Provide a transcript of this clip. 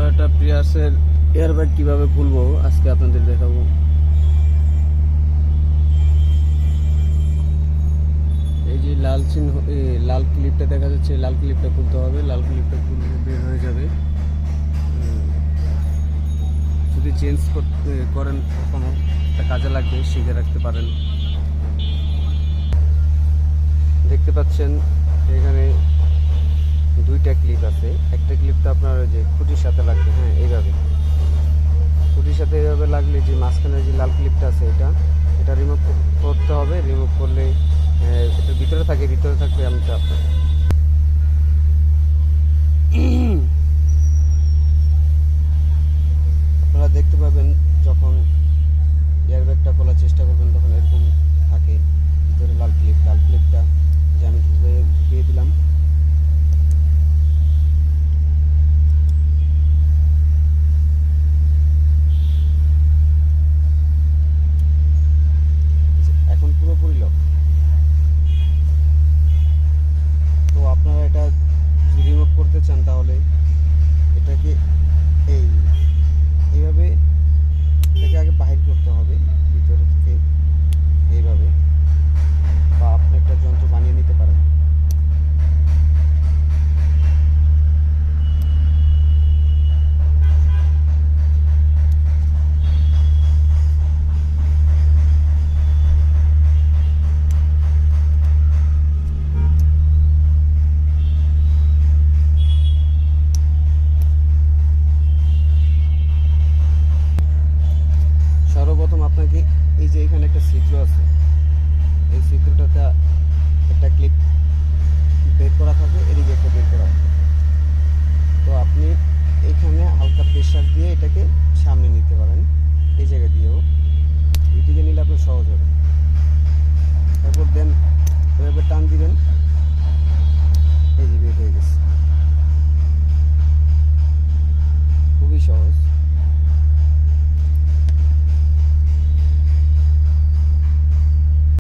Toyota প্রিয়াসের airbag কিভাবে খুলবো আজকে আপনাদের দেখাবো। এই যে লাল চিহ্ন, লাল ক্লিপটা দেখা যাচ্ছে, লাল ক্লিপটা খুলতে হবে। লাল ক্লিপটা খুললে বের হয়ে যাবে। যদি চেঞ্জ করেন কখনো, একটা কাজে লাগবে, শিখে রাখতে পারেন। দেখতে পাচ্ছেন এখানে দুইটা ক্লিপ আছে। একটা ক্লিপটা আপনার ওই যে খুঁটির সাথে লাগবে, হ্যাঁ এইভাবে খুঁটির সাথে এইভাবে লাগলে যে মাঝখানে যে লাল ক্লিপটা আছে এটা রিমুভ করতে হবে। রিমুভ করলে এটা ভিতরে থাকবে। আমি তো আপনারা দেখতে পাবেন যখন এয়ারব্যাগটা খোলার চেষ্টা করবেন তখন এরকম থাকে ভিতরে লাল ক্লিপটা যে আমি ঢুকিয়ে দিলাম। এখন পুরোপুরি লক। তো আপনারা এটা যদি রিমুভ করতে চান তাহলে এটাকে এইভাবে এটাকে আগে বাহির করতে হবে ভিতরে থেকে, এইভাবে, বা আপনি একটা যন্ত্র বানিয়ে নিতে পারেন। সর্বপ্রথম আপনাকে এই যে এখানে একটা ছিদ্র আছে, এই ছিদ্রটাতে একটা ক্লিপ বের করা থাকে, এদিকে একটা বের করা থাকে। তো আপনি এখানে হালকা প্রেসার দিয়ে এটাকে